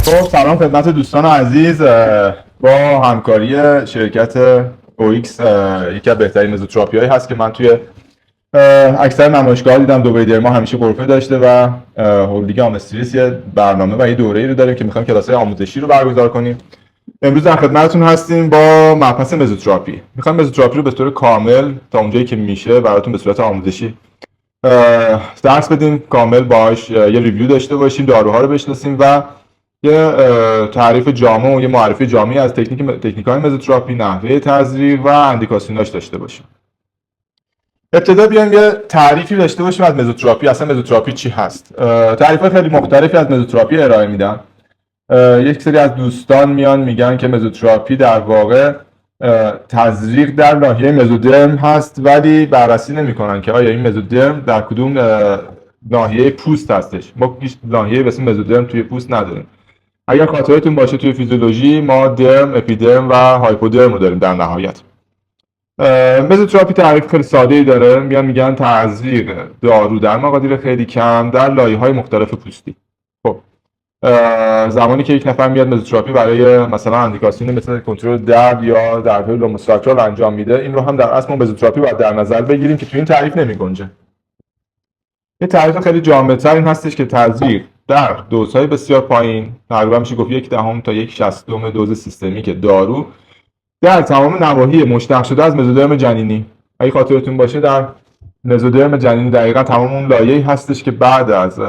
خب سلام خدمت دوستان عزیز. با همکاری شرکت OX یکی از بهترین مزوتراپی هایی هست که من توی اکثر نمایشگاه دیدم. دبی درما همیشه غرفه داشته و هولدینگ آمستریس یه برنامه و یه دوره‌ای رو داریم که می‌خوایم کلاس‌های آموزشی رو برگزار کنیم. امروز در خدمتتون هستیم با مبحث مزوتراپی. می‌خوایم مزوتراپی رو به طور کامل تا اونجایی که میشه براتون به صورت آموزشی درس بدیم، کامل باهاش یه ریویو داشته باشیم، داروها رو بشناسیم و یه تعریف جامع و یه معرفی جامعی از تکنیک‌های مزوتراپی، نحوه تزریق و اندیکاسیوناش داشته باشیم. ابتدا بیایم یه تعریفی داشته باشیم از مزوتراپی. اصلا مزوتراپی چی هست؟ تعریف‌های خیلی مختلفی از مزوتراپی ارائه میدن. یک سری از دوستان میان میگن که مزوتراپی در واقع تزریق در ناحیه مزودرم هست، ولی بررسی نمی‌کنن که آیا این مزودرم در کدوم ناحیه پوست هستش. ما هیچ ناحیه‌ای به اسم مزودرم توی پوست نداریم. اگر خاطرتون باشه توی فیزیولوژی ما درم، اپیدرم و هایپودرم رو داریم در نهایت. مزوتراپی تعریف خیلی ساده‌ای داره. میگن تزریق دارو در مقادیر خیلی کم در لایه‌های مختلف پوستی. خب زمانی که یک نفر میاد مزوتراپی برای مثلا اندیکاسیون مثل کنترل درد یا دردهای لوموساکرال انجام میده، این رو هم در اصل مزوتراپی باید در نظر بگیریم که توی این تعریف نمی‌گنجه. یه تعریف خیلی جامع‌تر این هستش که تزریق در دوزهای بسیار پایین، تقریبا میشه گفت 1/10 تا 1/60 دوز سیستمیک دارو در تمام نواحی مشتق شده از مزودرم جنینی. اگه خاطرتون باشه در مزودرم جنینی دقیقا تمام اون لایه‌ای هستش که بعد از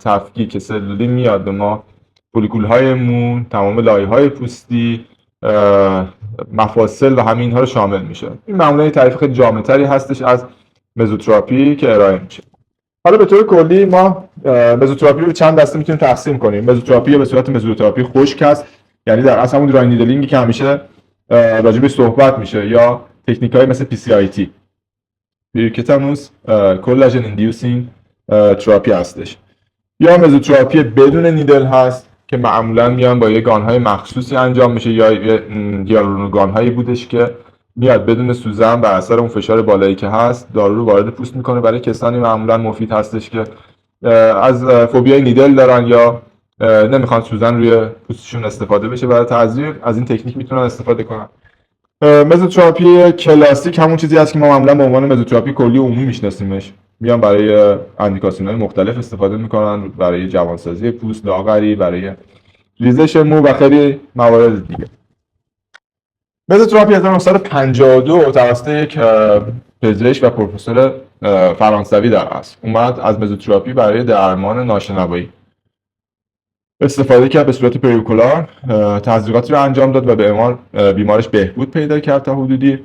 تفکیک سلولی میاد به ما فولیکول‌های مو، تمام لایه‌های پوستی، مفاصل و همه اینها رو شامل میشه. این معمولا یه تعریف خیلی جامع‌تری هستش از مزوتراپی که ارائه میشه. حالا به طور کلی ما مزوتراپی رو به چند دسته میتونیم تقسیم کنیم. مزوتراپی به صورت مزوتراپی خشک است، یعنی در اصل همون دراین نیدلینگی که همیشه راجبش صحبت میشه، یا تکنیک‌های مثل PCIT پریکتانوس کولاژن ایندیوسینگ تراپی هستش، یا مزوتراپی بدون نیدل هست که معمولا میان با یه گان‌های مخصوصی انجام میشه، یا هیالورونگان‌هایی بودش که میاد بدون سوزن بر اثر اون فشار بالایی که هست دارو رو وارد پوست میکنه. برای کسانی معمولا مفید هستش که از فوبیای نیدل دارن یا نمیخوان سوزن روی پوستشون استفاده بشه برای تزریق، از این تکنیک میتونن استفاده کنن. مزوتراپی کلاسیک همون چیزی هست که ما معمولا به عنوان مزوتراپی کلی عمومی میشناسیمش. میان برای اندیکاسیون‌های مختلف استفاده میکنن، برای جوانسازی پوست، لاغری، برای ریزش مو و خیلی موارد دیگه. مزوتراپی 1952 توسط یک پزشک و پروفسور فرانسوی در اصل اومد از مزوتراپی برای درمان ناشنوایی استفاده کرد به صورت پریکولار. تزریقاتی رو انجام داد و به بیمارش بهبود پیدا کرد تا حدودی،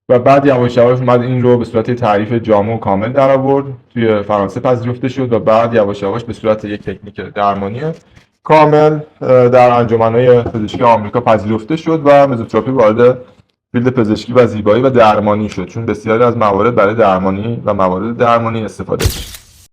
و بعد یواش یواش اومد این رو به صورت تعریف جامع و کامل در آورد، توی فرانسه پذیرفته شد و بعد یواش یواش به صورت یک تکنیک درمانی کامل در انجمن‌های پزشکی آمریکا پذیرفته شد و مزوتراپی وارد فیلد پزشکی و زیبایی و درمانی شد، چون بسیاری از موارد برای درمانی و موارد درمانی استفاده میشه.